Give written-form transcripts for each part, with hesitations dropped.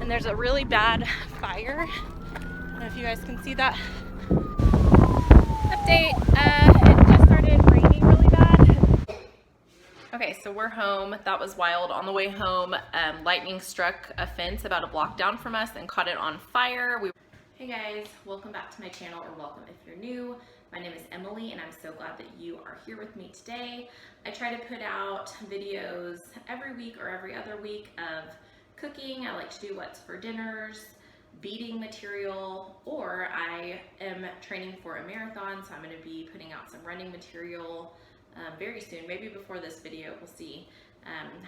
and there's a really bad fire. I don't know if you guys can see that. Update, it just started raining really bad. Okay, so we're home. That was wild. On the way home, lightning struck a fence about a block down from us and caught it on fire. Hey guys, welcome back to my channel, or welcome if you're new. My name is Emily and I'm so glad that you are here with me today. I try to put out videos every week or every other week of cooking. I like to do what's for dinners, beading material, or I am training for a marathon, so I'm going to be putting out some running material very soon. Maybe before this video, we'll see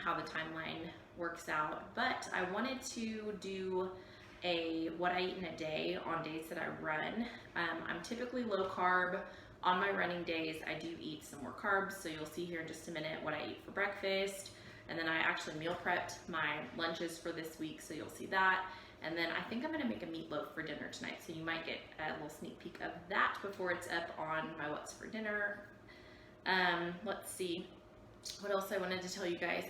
how the timeline works out. But I wanted to do what I eat in a day on days that I run. I'm typically low carb. On my running days, I do eat some more carbs, so you'll see here in just a minute what I eat for breakfast. And then I actually meal prepped my lunches for this week, so you'll see that. And then I think I'm gonna make a meatloaf for dinner tonight, so you might get a little sneak peek of that before it's up on my what's for dinner. Let's see what else I wanted to tell you guys.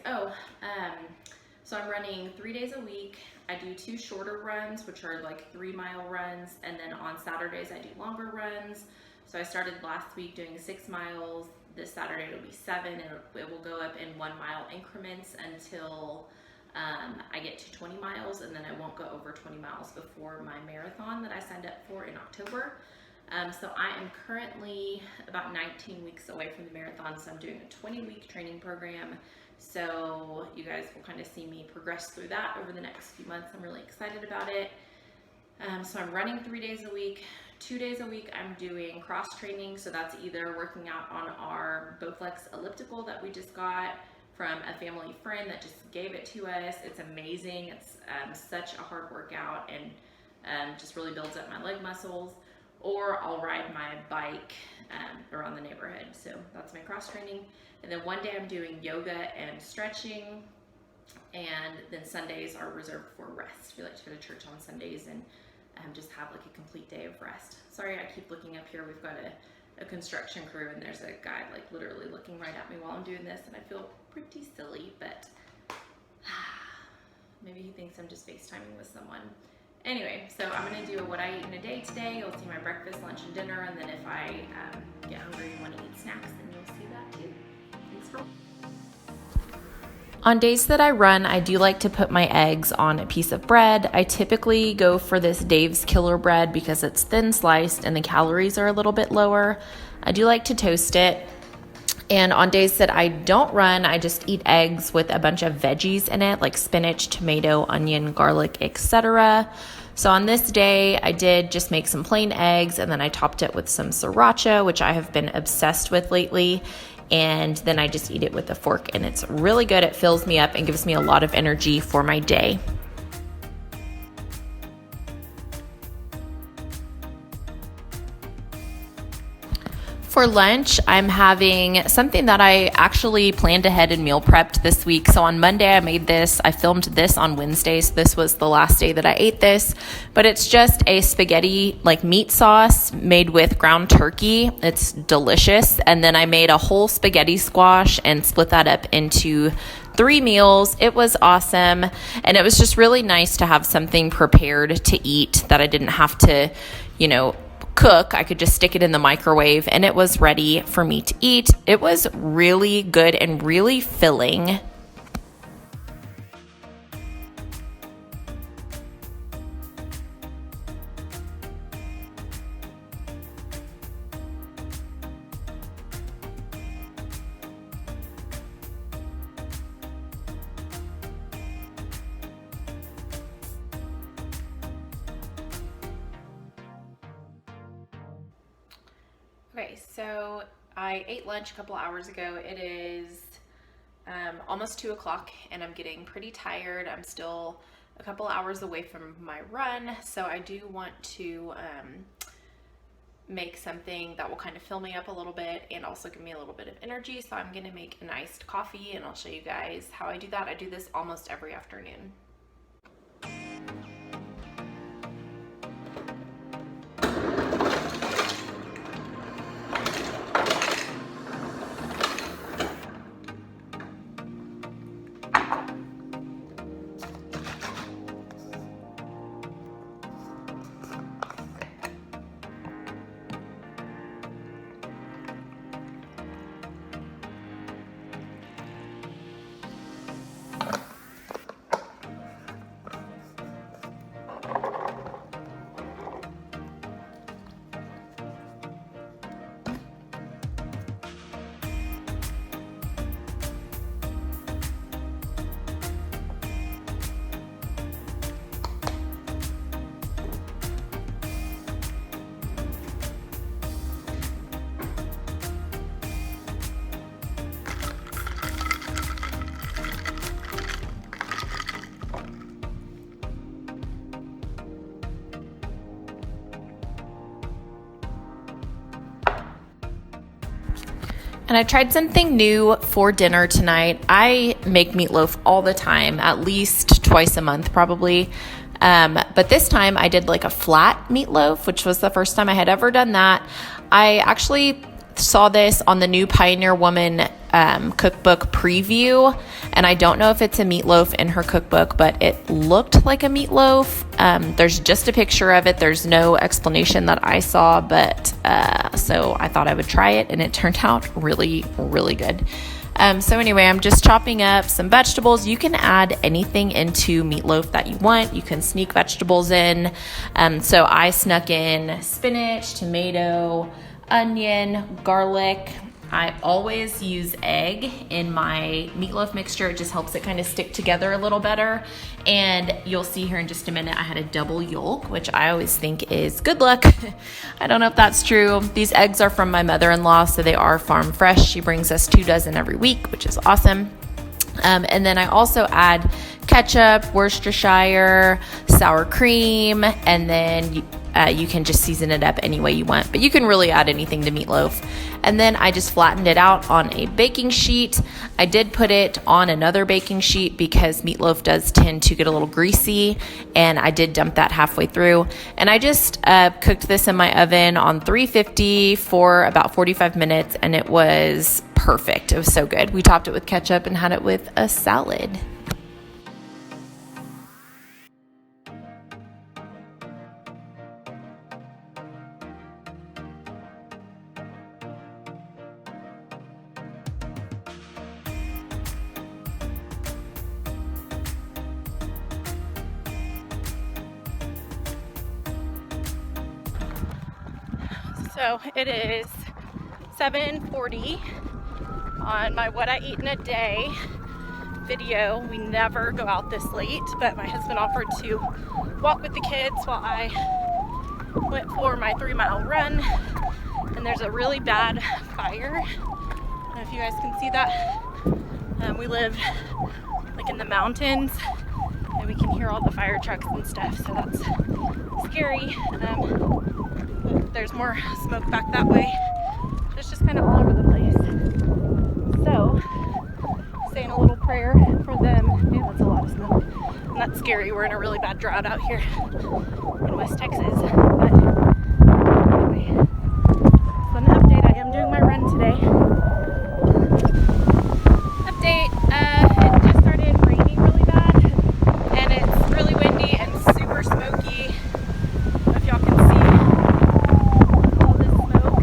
So I'm running 3 days a week. I do 2 shorter runs, which are like 3-mile runs, and then on Saturdays I do longer runs. So I started last week doing 6 miles. This Saturday it'll be 7, and it will go up in 1-mile increments until I get to 20 miles, and then I won't go over 20 miles before my marathon that I signed up for in October. So I am currently about 19 weeks away from the marathon, so I'm doing a 20-week training program. So you guys will kind of see me progress through that over the next few months. I'm really excited about it. So I'm running 3 days a week. 2 days a week I'm doing cross training, so that's either working out on our Bowflex elliptical that we just got from a family friend that just gave it to us. It's amazing. It's such a hard workout and just really builds up my leg muscles. Or I'll ride my bike around the neighborhood. So that's my cross training. And then one day I'm doing yoga and stretching, and then Sundays are reserved for rest. We like to go to church on Sundays and just have like a complete day of rest. Sorry, I keep looking up here. We've got a construction crew, and there's a guy like literally looking right at me while I'm doing this, and I feel pretty silly, but maybe he thinks I'm just FaceTiming with someone. Anyway, so I'm gonna do a what I eat in a day today. You'll see my breakfast, lunch, and dinner, and then if I get hungry and want to eat snacks, then you'll see that too. Thanks for. On days that I run, I do like to put my eggs on a piece of bread. I typically go for this Dave's Killer bread because it's thin sliced and the calories are a little bit lower. I do like to toast it. And on days that I don't run, I just eat eggs with a bunch of veggies in it, like spinach, tomato, onion, garlic, etc. So on this day, I did just make some plain eggs, and then I topped it with some sriracha, which I have been obsessed with lately. And then I just eat it with a fork, and it's really good. It fills me up and gives me a lot of energy for my day. For lunch, I'm having something that I actually planned ahead and meal prepped this week. So on Monday, I made this. I filmed this on Wednesday, so this was the last day that I ate this. But it's just a spaghetti, like meat sauce made with ground turkey. It's delicious. And then I made a whole spaghetti squash and split that up into 3 meals. It was awesome. And it was just really nice to have something prepared to eat that I didn't have to, cook. I could just stick it in the microwave and it was ready for me to eat. It was really good and really filling. Okay, so I ate lunch a couple hours ago. It is almost 2 o'clock and I'm getting pretty tired. I'm still a couple hours away from my run, so I do want to make something that will kind of fill me up a little bit and also give me a little bit of energy. So I'm gonna make an iced coffee and I'll show you guys how I do that. I do this almost every afternoon. And I tried something new for dinner tonight. I make meatloaf all the time, at least twice a month probably. But this time I did like a flat meatloaf, which was the first time I had ever done that. I actually saw this on the new Pioneer Woman cookbook preview, and I don't know if it's a meatloaf in her cookbook, but it looked like a meatloaf. There's just a picture of it. There's no explanation that I saw, but so I thought I would try it, and it turned out really, really good. So anyway, I'm just chopping up some vegetables. You can add anything into meatloaf that you want. You can sneak vegetables in. So I snuck in spinach, tomato, onion, garlic. I always use egg in my meatloaf mixture. It just helps it kind of stick together a little better. And you'll see here in just a minute, I had a double yolk, which I always think is good luck. I don't know if that's true. These eggs are from my mother-in-law, so they are farm fresh. She brings us 2 dozen every week, which is awesome. And then I also add ketchup, Worcestershire, sour cream, and then you can just season it up any way you want, but you can really add anything to meatloaf. And then I just flattened it out on a baking sheet. I did put it on another baking sheet because meatloaf does tend to get a little greasy, and I did dump that halfway through. And I just cooked this in my oven on 350 for about 45 minutes, and it was perfect. It was so good. We topped it with ketchup and had it with a salad. So it is 7:40 on my what I eat in a day video. We never go out this late, but my husband offered to walk with the kids while I went for my 3-mile run. And there's a really bad fire. I don't know if you guys can see that. We live like in the mountains, and we can hear all the fire trucks and stuff, so that's scary. There's more smoke back that way. It's just kind of all over the place. So, saying a little prayer for them. Man, that's a lot of smoke. And that's scary. We're in a really bad drought out here in West Texas. But anyway, so an update. I am doing my run today. Update. It just started raining really bad, and it's really windy and super smoky. I don't know if y'all can see all this smoke.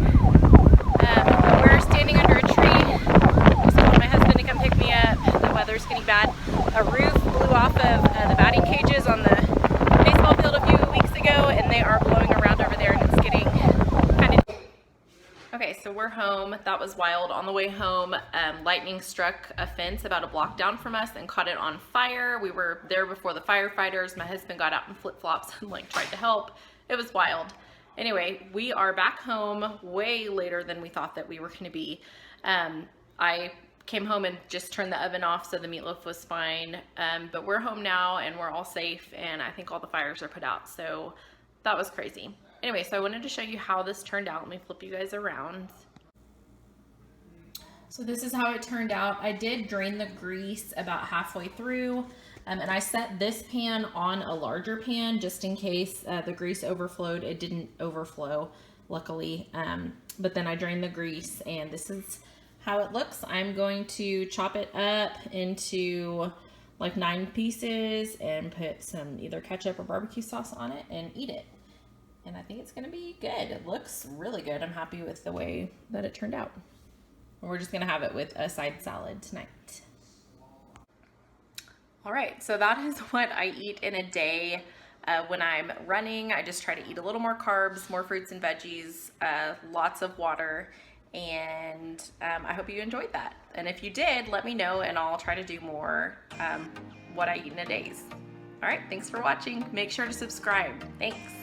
We're standing under a tree. Just called my husband to come pick me up. The weather's getting bad. A roof blew off of the batting cages on the baseball field a few weeks ago, and they are blowing around over there, and it's getting kind of... Okay, so we're home. That was wild. On the way home, lightning struck a fence about a block down from us and caught it on fire. We were there before the firefighters. My husband got out in flip-flops and like tried to help. It was wild. Anyway, we are back home way later than we thought that we were going to be. I came home and just turned the oven off, so the meatloaf was fine. But we're home now, and we're all safe, and I think all the fires are put out. So that was crazy. Anyway, so I wanted to show you how this turned out. Let me flip you guys around. So this is how it turned out. I did drain the grease about halfway through, and I set this pan on a larger pan just in case the grease overflowed. It didn't overflow, luckily, but then I drained the grease, and this is how it looks. I'm going to chop it up into like 9 pieces and put some either ketchup or barbecue sauce on it and eat it. And I think it's gonna be good. It looks really good. I'm happy with the way that it turned out. We're just gonna have it with a side salad tonight. All right, so that is what I eat in a day. When I'm running, I just try to eat a little more carbs, more fruits and veggies, lots of water, and I hope you enjoyed that. And if you did, let me know, and I'll try to do more what I eat in a day. All right, thanks for watching. Make sure to subscribe. Thanks.